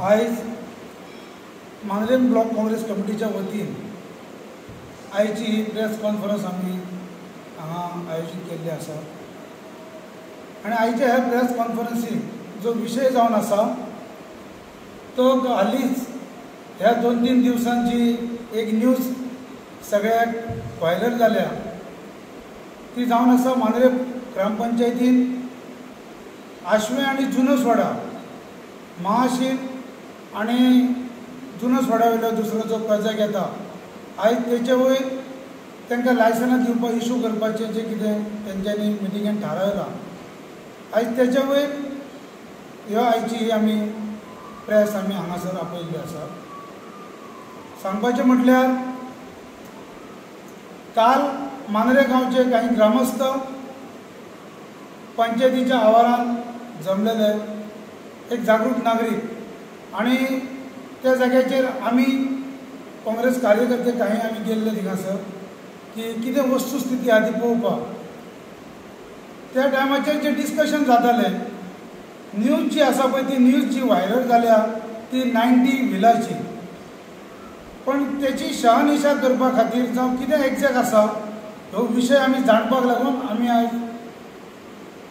आयज मांद्रेम ब्लॉक काँग्रेस कमिटीच्या वतीन आयची ही प्रेस कॉन्फरन्स आम्ही हांगा आयोजीत केल्ली आसा आनी आयच्या ह्या प्रेस कॉन्फरन्सीक जो विशय जावन आसा तो हालींच ह्या 2-3 दिवसांची एक न्यूज सगळ्याक व्हायरल जाल्या ती जावन आसा मांद्रेम ग्रामपंचायतीन आश्वे आनी जुनसवाडा महाशीर आनी जुनसवाडा वयलो दुसरो जो प्रोजेक्ट येता आयज तेचे वयर तांकां लायसनां दिवपाक इशू करपाचें जें कितें तेंच्यांनी मिटिंगेन थारायलां आयज तेचे वयर ह्यो आयची आमी प्रेस आमी हांगासर आपयल्ली आसा। सांगपाचें म्हटल्यार काल मांद्रे गांवचे काही ग्रामस्थ पंचायतीच्या आवारान जमलेले एक जागृत नागरीक आनी त्या जाग्याचेर आमी काँग्रेस कार्यकर्ते काही आमी गेल्ले थिंगासर की कितें वस्तुस्थिती आहा ती पळोवपाक। त्या टायमाचेर जे डिस्कशन जातालें न्यूज जी आसा पळय ती न्यूज जी व्हायरल जाल्या ती 90 व्हिलाची, पण तेची शहानिशा करपा खातीर जावं कितें एक्झॅक्ट आसा हो विशय आमी जाणपाक लागून आमी आयज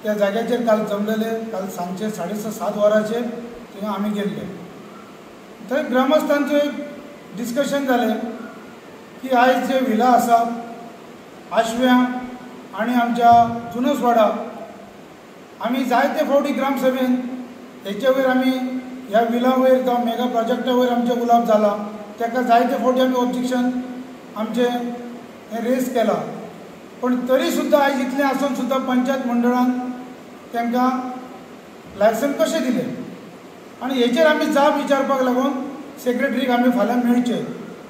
त्या जाग्याचेर काल जमलेले। काल सांजचे 6:30-7 वरांचेर थिंगा आमी गेल्ले। थंय ग्रामस्थांचो एक डिस्कशन जालें की आयज जे व्हिला आसा आश्व्या आनी आमच्या जुनसवाडा आमी जायते फावटी ग्रामसभेन हेचे वयर आमी ह्या व्हिला वयर जावं मेगा प्रोजेक्टा वयर आमचे उलोवप जाला, ताका जायते फावटी आमी ऑब्जेक्शन आमचे हें रेज केलां, पण तरी सुद्दां आयज इतलें आसून सुद्दां पंचायत मंडळान तांकां लायसन कशें दिलें आनी हेचेर आमी जाप विचारपाक लागून सेक्रेटरीक आमी फाल्यां मेळचे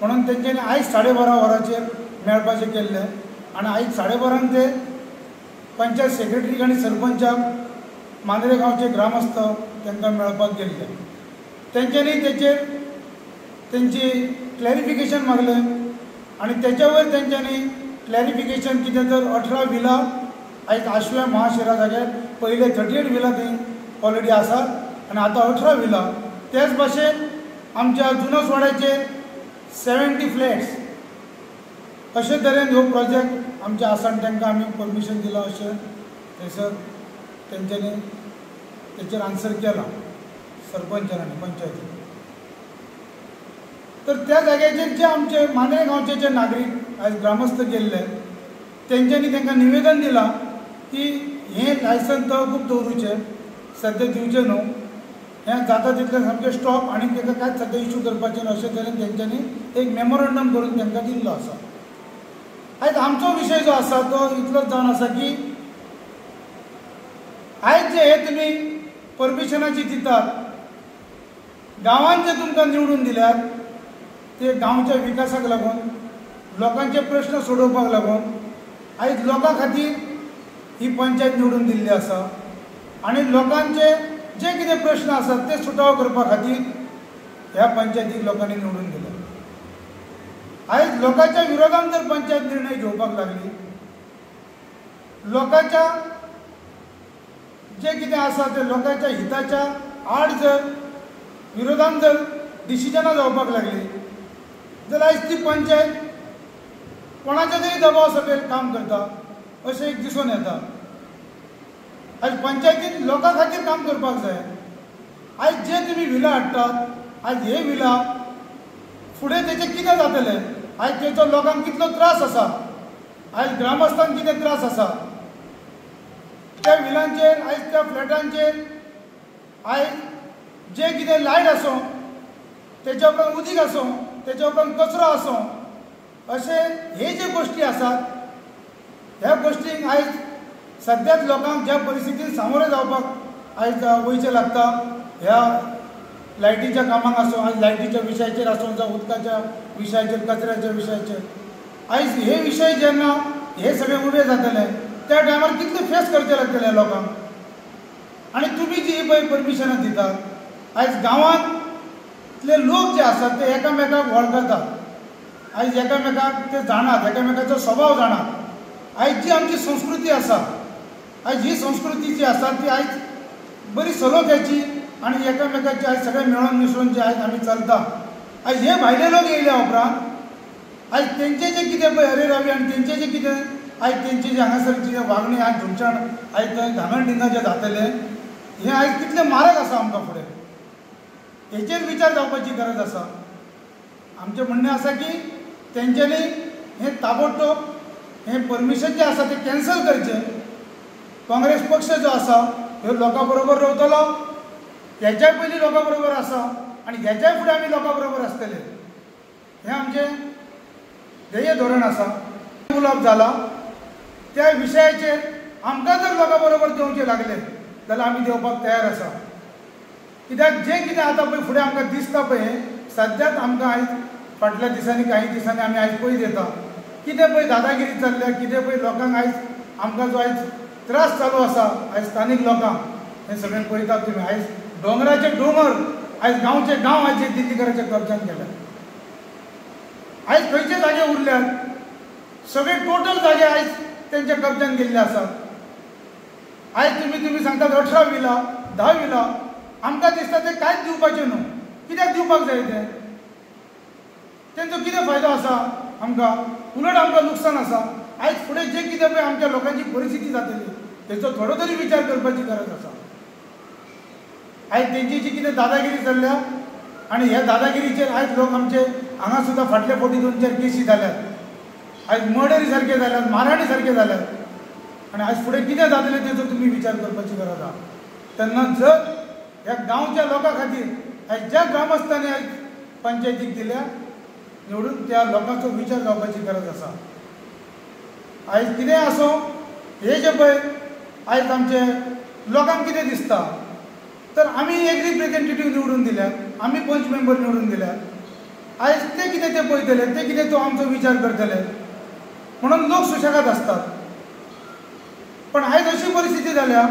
म्हणून तेंच्यांनी आयज 12:30 वरांचेर मेळपाचें केल्लें आनी आयज 12:30 ते पंचायत सेक्रेटरीक आनी सरपंचाक मांद्रे गांवचे ग्रामस्थ तांकां मेळपाक गेल्ले। तेंच्यांनी तेचेर तेंची क्लॅरिफिकेशन मागलें आनी तेच्या वयर तेंच्यांनी क्लॅरिफिकेशन कितें तर 18 व्हिला आयज आश्व्या महाशिरा जाग्यार पयले 38 व्हिला थंय ऑलरेडी आसात आनी आतां 18 व्हिला। तेच भाशेन आमच्या जुनसवाड्याचेर 70 फ्लॅट्स अशे तरेन हो प्रोजेक्ट आमचे आसा आनी तांकां आमी परमिशन दिलां अशें थंयसर तेंच्यांनी तेचेर आन्सर केलां सरपंचान आनी पंचायतीन। तर त्या जाग्याचेर जे आमचे मांद्रे गांवचे जे नागरीक आयज ग्रामस्थ गेल्ले तेंच्यांनी तांकां निवेदन दिलां की हें लायसन तहकूब दवरूचें, सद्या दिवचें न्हू, हें जाता तितलें सामकें स्टॉप आनी ताका कांयच सद्या इशू करपाचें न्हू अशें तरेन तेंच्यांनी एक मेमोरंडम करून तांकां दिल्लो आसा। आयज आमचो विशय जो आसा तो इतलोच जावन आसा की आयज जे हे तुमी परमिशनाची दितात, गांवांत जे तुमकां निवडून दिल्यात ते गांवच्या विकासाक लागून लोकांचे प्रश्न सोडोवपाक लागून आयज लोकां खातीर ही पंचायत निवडून दिल्ली आसा आनी लोकांचे जे कितें प्रश्न आसात ते सुटावो करपा खातीर ह्या पंचायतीक लोकांनी निवडून दिल्या। आयज लोकांच्या विरोधान जर पंचायत निर्णय घेवपाक लागली, लोकांच्या जे कितें आसा ते लोकांच्या हिताच्या आड जर विरोधान जर डिसिजनां जावपाक लागली जाल्यार आयज ती पंचायत कोणाच्या तरी दबाव सकयल काम करता अशें एक दिसून येता। आयज पंचायतीन लोकां खातीर काम करपाक जाय। आयज जे तुमी व्हिला हाडटात आयज हे व्हिला फुडें तेचें कितें जातलें, आयज तेचो लोकांक कितलो त्रास आसा, आयज ग्रामस्थांक कितें त्रास आसा, त्या व्हिलांचेर आयज त्या फ्लॅटांचेर आयज जे कितें लायट आसूं तेच्या उपरांत उदीक आसूं तेच्या उपरांत कचरो आसूं अशे हे जे गोश्टी आसात ह्या गोश्टींक आयज सद्याच लोकांक ज्या परिस्थितीन सामोरे जावपाक आयज वयचें लागता, ह्या लायटीच्या कामाक आसूं, आयज लायटीच्या विशयाचेर आसूं जावं उदकाच्या विशयाचेर, कचऱ्याच्या विशयाचेर, आयज हे विशय जेन्ना हे सगळे उबे जातले त्या टायमार कितले फेस करचे लागतले लोकांक। आनी तुमी जी ही पळय परमिशनां दितात, आयज गांवांतले लोक जे आसात ते एकामेकाक वळखतात, आयज एकामेकाक ते जाणात, एकामेकाचो स्वभाव जाणात। आयज जी आमची संस्कृती आसा, आयज ही संस्कृती जी आसा ती आयज बरी सलोख्याची आणि एकामेकाचे आयज सगळे मेळून मिसळून जे आयज आमी चलता. आयज हे भायले लोक येयल्या उपरांत आयज तेंचे जे कितें पळय हरे रावी आनी तेंचे जे कितें आयज तेंचे जे हांगासरची वागणी आयज धुमशाण आयज थंय धांगड जे जातले हे आयज कितले मारक आसा आमकां फुडें हेचेर विचार जावपाची गरज आसा. आमचें म्हणणें आसा की तेंच्यांनी हें ताबडतोब हें परमिशन जें आसा तें कॅन्सल करचें. काँग्रेस पक्ष जो आसा ह्यो लोकां बरोबर रावतलो, हेच्याय पयलीं लोकां बरोबर आसा आनी हेच्याय फुडें आमी लोकां बरोबर आसतले. हें आमचें ध्येय धोरण आसा. उलोवप जाला त्या विशयाचेर आमकां जर लोकां बरोबर देंवचें लागलें जाल्यार आमी देंवपाक तयार आसा. कित्याक जें कितें आतां पळय फुडें आमकां दिसता पळय सद्याक आमकां आयज फाटल्या दिसांनी काही दिसांनी आमी आयज पळयत येता कितें पळय दादागिरी चल्ल्या, कितें पळय लोकांक आयज आमकां जो आयज त्रास चालू आसा आयज स्थानीक लोकांक हें सगळें पळयतात तुमी. आयज दोंगराचे दोंगर आयज गांवचे गांव आयज दिल्लीकराच्या कब्जान गेल्यात. आयज खंयचे जागे उरल्यात सगळे टोटल जागे आयज तेंच्या कब्जान गेल्ले आसात. आयज तुमी सांगतात 18 विला 10 विला आमकां दिसता ते कांयच दिवपाचें न्हू. कित्याक दिवपाक जाय ते? तेंचो कितें फायदो आसा आमकां? उलट आमकां लुकसाण आसा. आयज फुडें जें कितें पळय आमच्या लोकांची परिस्थिती जातली तेचो थोडो तरी विचार करपाची गरज आसा. आयज तेंची जी कितें दादागिरी चल्ल्या आनी ह्या दादागिरीचेर आयज लोक आमचे हांगा सुद्दां फाटल्या फावटी 2-4 केसी जाल्यात. आयज मर्डरी सारके जाल्यात, मारहाणी सारके जाल्यात आनी आयज फुडें कितें जातलें तेचो तुमी विचार करपाची गरज आसा. तेन्ना जर ह्या गांवच्या लोकां खातीर आयज ज्या ग्रामस्थांनी आयज पंचायतीक दिल्या निवडून त्या लोकांचो विचार जावपाची गरज आसा. आयज कितें आसो हे जे पळय आयज आमचे लोकांक कितें दिसता तर आमी एक रिप्रेझेंटेटीव निवडून दिल्यात, आमी पंच मेंबर निवडून दिल्यात. आयज ते कितें ते पळयतले, ते कितें तो आमचो विचार करतले म्हणून लोक सुशेगाद आसतात. पण आयज अशी परिस्थिती जाल्या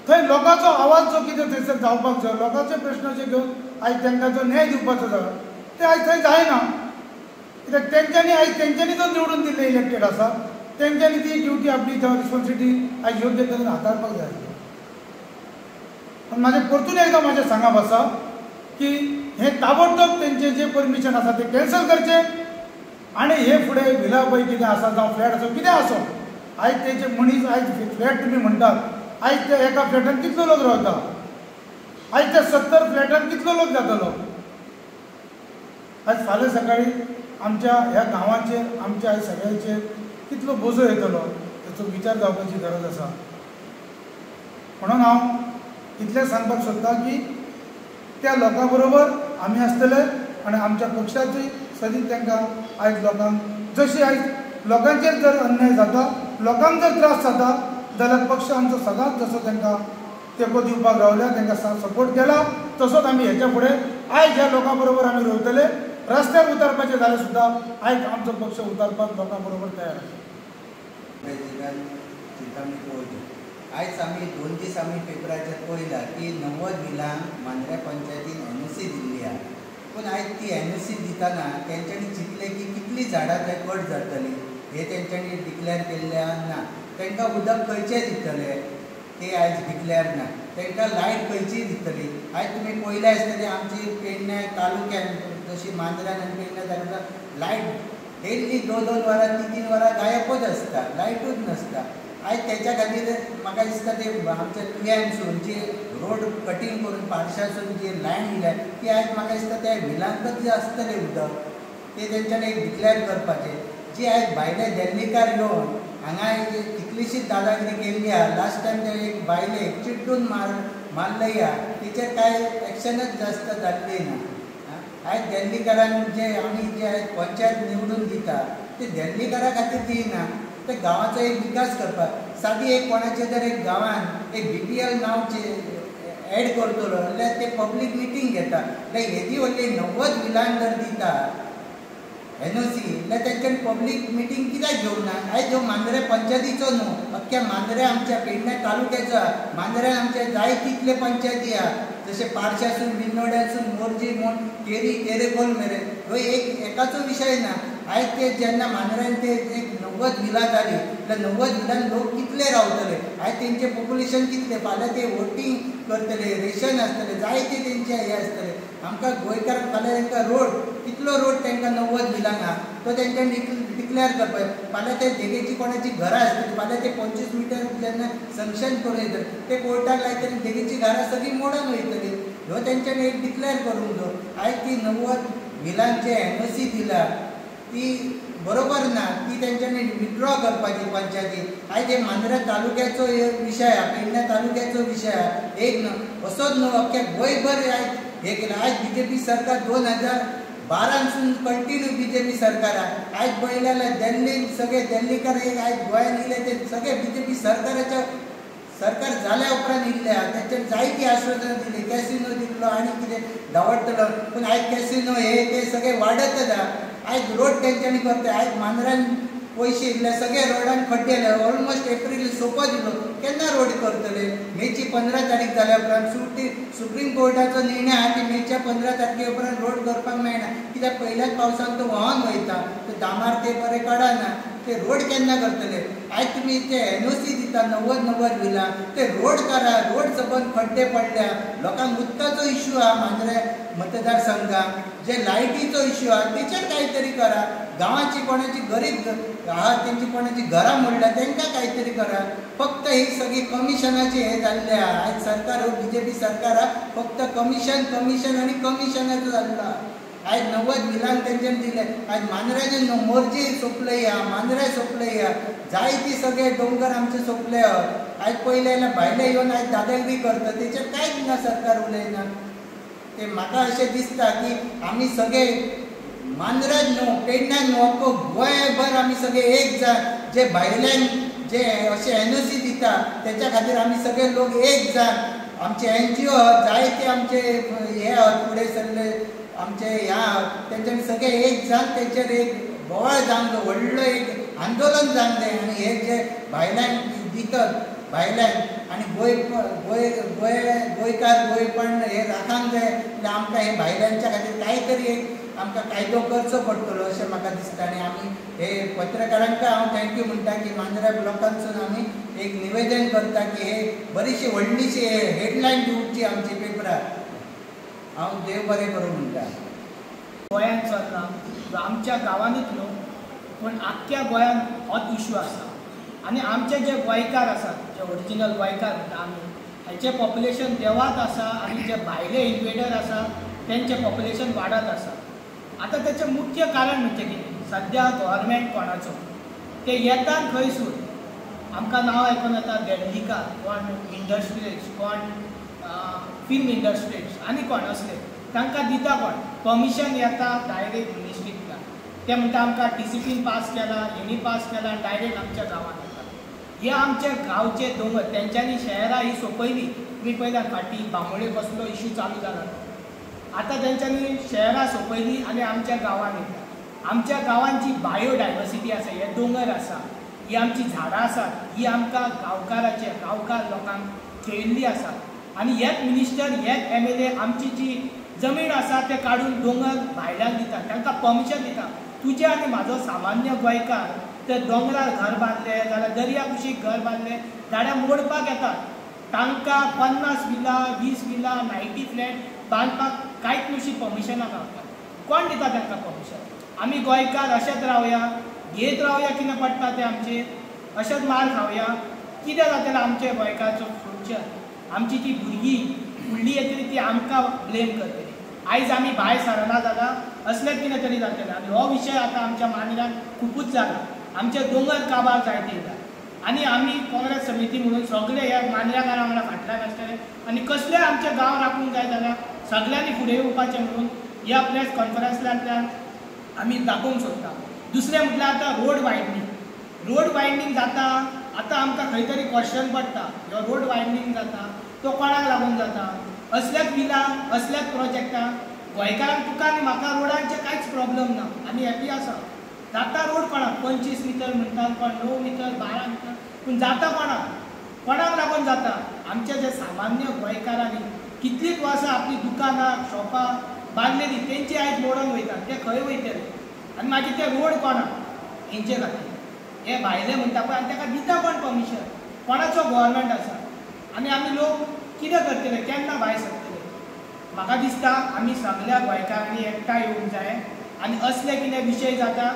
थंय लोकांचो आवाज जो कितें थंयसर जावपाक जाय, लोकांचे प्रश्न जे घेवन आयज तांकां जो न्याय दिवपाचो जाय ते आयज थंय जायना. कित्याक तेंच्यांनी जो निवडून दिल्ले इलेक्टेड आसा तेंच्यांनी ती ड्युटी आपली रिस्पॉन्सिबिलिटी आयज योग्य तरेन हाताळपाक जाय. पण म्हाजें परतून एकदां म्हाजें सांगप आसा की हें ताबडतोब तेंचें जें परमिशन आसा तें कॅन्सल करचें आनी हे फुडें विला पळय कितें आसा जावं फ्लॅट आसो कितें आसो आयज तेंचे मनीस आयज फ्लॅट तुमी म्हणटात आयज त्या एका फ्लॅटान कितलो लोक रावता, आयज त्या 70 फ्लॅटान कितलो लोक जातलो. आयज फाल्यां सकाळीं आमच्या ह्या गांवाचेर आमच्या आयज सगळ्यांचेर कितलो बोजो येतलो हेचो विचार जावपाची गरज आसा. म्हणून हांव इतलें सांगपाक सोदतां की त्या लोकां बरोबर आमी आसतले आनी आमच्या पक्षाचीय सदींच तांकां आयज लोकांक जशी आयज लोकांचेर जर अन्याय जाता, लोकांक जर त्रास जाता जाल्यार पक्ष आमचो सदांच जसो तांकां तेंको दिवपाक रावल्या, तांकां सपोर्ट केला तसोच आमी हेच्या फुडें आयज ह्या लोकां बरोबर आमी रावतले. रस्त्यार उतरपाचें जाल्यार सुद्दां आयज आमचो पक्ष उतरपाक लोकां बरोबर तयार आसा. आयज आमी 2 दीस आमी पेपराचेर पळयला की 90 विलांक मांद्रे पंचायतीन NOC दिल्ली आहा. पूण आयज ती NOC दितना तेंच्यांनी चिंतलें की कितलीं झाडां थंय कट जातलीं हें तेंच्यांनी डिक्लेअर केल्लें ना. तांकां उदक खंयचें दितले ते आयज डिक्लेअर ना. तांकां लायट खंयची दितली. आयज तुमी पळयलें आसतलें आमची पेडणे तालुक्यान जशी मांद्र्यान आनी पेडणे तालुक्यान लायट डेली 2-2 वरां 3-3 वरां गायबूच आसता, लायटूच नासता. आयज तेच्या खातीर म्हाका दिसता ते आमच्या तुग्यांसून जी रोड कटींग करून पारशासून जी लायन दिल्या ती आयज म्हाका दिसता त्या विलांकच जे आसतलें उदक ते तेंच्यांनी एक डिक्लेअर करपाचें. जी आयज भायले दिल्लीकार येवन हांगा कितलीशीच दादागिरी केल्ली आहा. लास्ट टायम ते एक बायलेक चिड्डून मारलंय तेचेर कांय एक्शनच जास्त जाल्ली ना. आयज दिल्लीकारांक जे आमी जे आयज पंचायत निवडून दिता ते दिल्लीकारा खातीर दिना, ते गांवाचो एक विकास करपाक. सादी एक कोणाच्या जर एक गांवान एक BPL नांवचे एड करतलो जाल्यार ते पब्लीक मिटींग घेता. जाल्यार येदी व्हडली 90 विलांक जर दिता NOC जाल्यार तेंच्यानी पब्लीक मिटींग कित्याक घेवना. आयज ह्यो मांद्रे पंचायतीचो न्हू, अख्ख्या मांद्रे आमच्या पेडणे तालुक्याचो आहा. मांद्र्यान आमचे जाय तितले पंचायती आहा जशे पारशासून बिनोड्यासून मोरजी म्हूण केरी तेरेखोल मेरेन. ह्यो एकाचो विशय ना. आयज ते जेन्ना मांद्र्यान ते एक 90 विला जाली जाल्यार 90 विलान लोक कितले रावतले, आयज तेंचे पॉप्युलेशन कितले, फाल्यां ते वोटींग करतले, रेशन आसतले, जायते तेंचे हे आसतले. आमकां गोंयकारांक फाल्यां तांकां रोड कितलो रोड तांकां 90 विलांक आहा तो तेंच्यांनी डिक्लेअर करपाक. फाल्यां ते देगेची कोणाची घरां आसतली, फाल्यां ते 25 मिटर जेन्ना सँक्शन करून येतले ते कोर्टाक लायतले, देगेची घरां सगळीं मोडून वयतली. ह्यो तेंच्यांनी एक डिक्लेअर करूंक जाय. आयज ती 90 विलांचे एनओसी दिला ती बरोबर ना, ती तेंच्यांनी विथड्रॉ करपाची पंचायतीन. आयज हे मांद्र्या तालुक्याचो विशय आहा, पेडण्या तालुक्याचो विशय आहा. एक न्हू असोच न्हू अख्ख्या गोंयभर आयज हे केलें. आयज बीजेपी सरकार 2012 कंटिन्यू बीजेपी सरकार आहा. आयज पळयलें जाल्यार दिल्लीन सगळे दिल्लीकार आयज गोंयांत येयले ते सगळे बीजेपी सरकाराच्या सरकार जाल्या उपरांत येयल्ले आहा. तेंच्यांनी जायती आश्वासनां दिली, कॅसिनो दिल्लो आनी कितें दावडटलो, पूण आयज कॅसिनो हे ते सगळे वाडतच आहा. आयज रोड तेंच्यांनी करता. आयज मांद्र्यान पयशे दिले, सगळे रोडान खड्डे घाले, ऑलमोस्ट एप्रील सोंपत दिलो, केन्ना रोड करतले. मेची 15 तारीख जाल्या उपरांत सुप्रीम कोर्टाचो निर्णय आहा की मेच्या 15 तारखे उपरांत रोड करपाक मेळना, कित्याक पयल्याच पावसान तो व्हांवन वयता, तो दामार ते बरें काडना. ते रोड केन्ना करतले. आयज तुमी ते एनओसी दिता 90 विला, ते रोड करा. रोड सबंद खड्डे पडल्या, लोकांक उदकाचो इश्यू आहा मांद्र्या मतदारसंघात, जे लायटीचो इश्यू आहा तेचेर कांय करा. गांवाची कोणाची गरीब आहा तेंची कोणाची घरां मोडल्या तांकां कांय करा. फक्त ही सगळी कमिशनाचे हे जाल्ले आहा. आयज सरकार हो बीजेपी सरकार आहा फक्त कमिशन आनी कमिशनाचो जाल्लो आहा. आयज 90 विलांक तेंच्यांनी दिले. आयज मांद्र्याचे मोर्जी सोंपले आहा, मांद्र्या सोंपले आहा, जायती सगळे दोंगर आमचे सोंपले आहा. आयज पयले जाल्यार भायले येवन आयज दादागिरी करता, तेचेर कांयच ना, सरकार उलयना. ते म्हाका अशें दिसता की आमी सगळे मांद्र्यात न्हू, पेडण्यात न्हू, अख्खो गोंयभर आमी सगळे एक जाण, जे भायल्यांक जे अशे एनओसी दिता तेच्या खातीर आमी सगळे लोक एक जाण. आमचे एनजीओ जायते आमचे हे फुडें सरले, आमचे ह्या तेंच्यांनी सगळे एक जाण तेचेर एक बोवाळ जावंक जाय, व्हडलो एक आंदोलन जावंक जाय. आनी हे जे भायल्यांक दितात भायल्यांक आनी गोंयकार गोंयपण हे राखूंक जाय जाल्यार आमकां हे भायल्यांच्या खातीर कांय तरी एक आमकां कायदो करचो पडटलो अशें म्हाका दिसता. आनी आमी हे पत्रकारांक हांव थँक्यू म्हणटा की मांद्र्या ब्लॉकांतसून आमी एक निवेदन करता की हे बरीशी व्हडलीशी हेडलायन दिवची आमची पेपरार. हांव देव बरें करूं म्हणटा. गोंयांत चल्ला आमच्या गांवांनीच न्हू पूण आख्ख्या गोंयांत होच इश्यू आसा. आनी आमचे जे गोंयकार आसात, जे ओरिजिनल गोंयकार म्हणटा आमी, हेचें पॉप्युलेशन देवात आसा आनी जे भायले इन्वेडर आसा तेंचें पॉप्युलेशन वाडत आसा. आतां तेचें मुख्य कारण म्हणजे कितें, सद्या गव्हर्मेंट कोणाचो ते येतात खंयसून. आमकां नांव आयकून येता दिल्लीकार, कोण इंडस्ट्रियलिस्ट, कोण फिल्म इंडस्ट्रीज आनी कोण असले, तांकां दिता कोण परमिशन येता डायरेक्ट मिनिस्ट्रींतल्यान. ते म्हणटा आमकां डिसिप्लीन पास केला, हेणी पास केला, डायरेक्ट आमच्या गांवांत येता. हे आमचे गांवचे दोंगर तेंच्यांनी शहरां ही सोंपयली. तुमी पळयल्यार फाटीं बांबोळे कसलो इश्यू चालू जाला, आतां तेंच्यांनी शहरां सोंपयली आनी आमच्या गांवांत येता. आमच्या गांवांची बायोडायवर्सिटी आसा, हे दोंगर आसा, ही आमची झाडां आसात, ही आमकां गांवकार लोकांक खेळिल्ली आसा. आनी हेच मिनिस्टर हेच MLA आमची जी जमीन आसा ते काडून दोंगर भायल्यांक दितात, तांकां परमिशन दिता. तुजे आनी म्हाजो सामान्य गोंयकार ते दोंगरार घर बांदले जाल्यार दर्या कुशीक घर बांदले जाल्यार मोडपाक येतात. तांकां 50 विला 20 विला 90 फ्लॅट बांदपाक कांयच नुशी परमिशनां गावतात. कोण दिता तांकां परमिशन? आमी गोंयकार अशेंच रावया, घेत रावया कितें पडटा तें आमचेर, अशेंच मार खावया. कितें जातलें आमचे गोंयकारचो फ्युचर? आमची जी भुरगीं फुडलीं येतली ती आमकां ब्लेम करतली. आयज आमी भायर सरना जाल्यार असलेंच कितें तरी जातलें. आनी हो विशय आतां आमच्या मांद्र्यान खुबूच जाला. आमचे दोंगर काबार जायते येता आनी आमी काँग्रेस समिती म्हणून सगळे ह्या मांद्र्याकारां वांगडा फाटल्यान आसतले. आनी कसले आमचे गांव राखूंक जाय जाल्यार सगळ्यांनी फुडें येवपाचें म्हणून ह्या प्रेस कॉन्फरन्सांतल्यान आमी दाखोवंक सोदता. दुसरें म्हटल्यार आतां रोड वायडनींग जाता. आतां आमकां खंय तरी क्वेश्चन पडटा, ह्यो रोड वायडनींग जाता तो कोणाक लागून जाता? असल्याच बिलांक, असल्याच प्रोजेक्टाक गोंयकारांक तुका आनी म्हाका रोडांचे कांयच प्रॉब्लेम ना, आमी हॅपी आसा. जाता रोड कोणाक 25 मिटर म्हणटात, कोण 9 मिटर 12 मिटर, पूण जाता कोणाक लागून जाता? आमचे जे सामान्य गोंयकारांनी कितलींच वर्सां आपली दुकानां शॉपां बांदलेलीं तेंची आयज मोडून वयतात. ते खंय वयतले? आनी मागीर ते रोड कोणाक हेंचे खातीर हे भायले म्हणटा पळय आनी ताका दिता कोण परमिशन कोणाचो गव्हर्मेंट आसा आनी आमी लोक कितें करतले केन्ना भायर सरतले म्हाका दिसता आमी सगळ्या गोंयकारांनी एकठांय येवंक जाय आनी असले कितें विशय जाता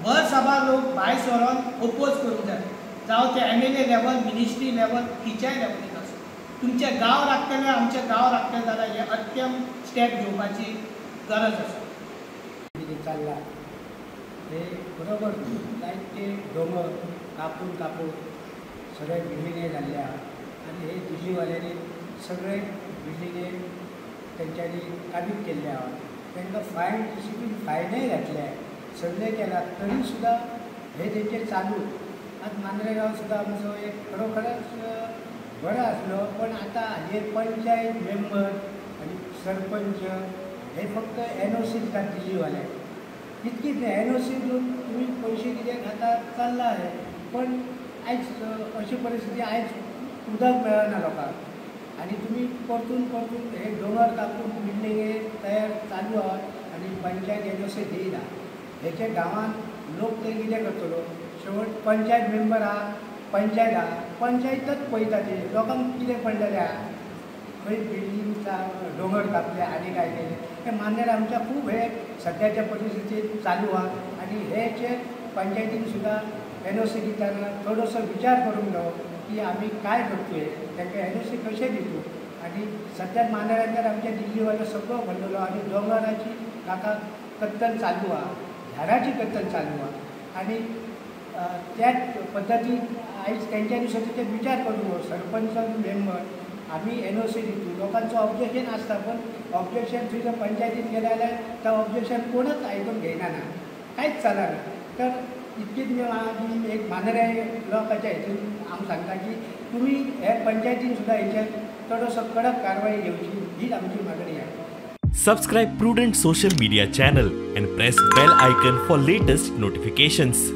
भर सभा लोक भायर सरोन ओपोज करूंक जाय जावं ते MLA लेवल मिनिस्ट्री लेवल खंयच्याय लेवलीक आसूं तुमचे गांव राखतले आमचे गांव राखतले जाल्यार हे अत्यंत स्टेप घेवपाची गरज आसा कितें चल्लां ते बरोबर जायते दोंगर कापून सगळे बिल्डिंगे जाल्ल्या आनी हे दिल्लीवाल्यांनी सगळे बिल्डिंगे तेंच्यांनी काबीज केल्ले आहा तांकां फायन डिसिप्लीन फायनय घातल्या सगळे केला तरी सुद्दां हे तेंचेर चालू आतां मांद्रेगांव सुद्दां आमचो एक खरोखरच बरो आसलो पण आतां हे पंचायत मेंबर आनी सरपंच हे फक्त NOC दितात दिल्लीवाल्यांक इतकीच नाही NOC दिवन तुमी पयशे कितें खातात चल्ला हे पण आयज अशी परिस्थिती आयज उदक मेळना लोकांक आनी तुमी परतून हे दोंगर कापून बिल्डिंगे तयार चालू आहात आनी पंचायत NOC दिना हेचे गांवांत लोक ते कितें करतलो शेवट पंचायत मेंबर आहा पंचायत आहा पंचायतच पळयता ते लोकांक कितें पडलेलें आहा खंय बिल्डींग दोंगर कापले आनी काय केले हे मांद्रेर आमच्या खूब हे सद्याच्या परिस्थितीत चालू आहा आनी हेचे पंचायतीन सुद्दां NOC दितना थोडोसो विचार करूंक जावो की आमी काय करतोय तांकां NOC कशें दितू आनी सद्या मांद्रेरांचेर आमच्या दिल्लीवालो सगळो भरलेलो आनी दोंगराची काका कत्तल चालू आहा झाडाची कत्तल चालू आहा आनी त्याच पद्दतीन आयज तेंच्यांनी सुद्दां ते विचार करूं सरपंच मेंबर आमी NOC दितू लोकांचो ऑब्जेक्शन आसता पण ऑब्जेक्शन थंय जर पंचायतीन गेले जाल्यार तें ऑब्जेक्शन कोणच आयकून घेयना कांयच चलना तर इतकीच आमी एक मांद्रे लोकांच्या हितून हांव सांगता की तुमी हे पंचायतीन सुद्दां हेचेर थोडोसो कडक कारवाई घेवची हीच आमची मागणी आहे. Subscribe Prudent social media channel and press bell icon for latest notifications.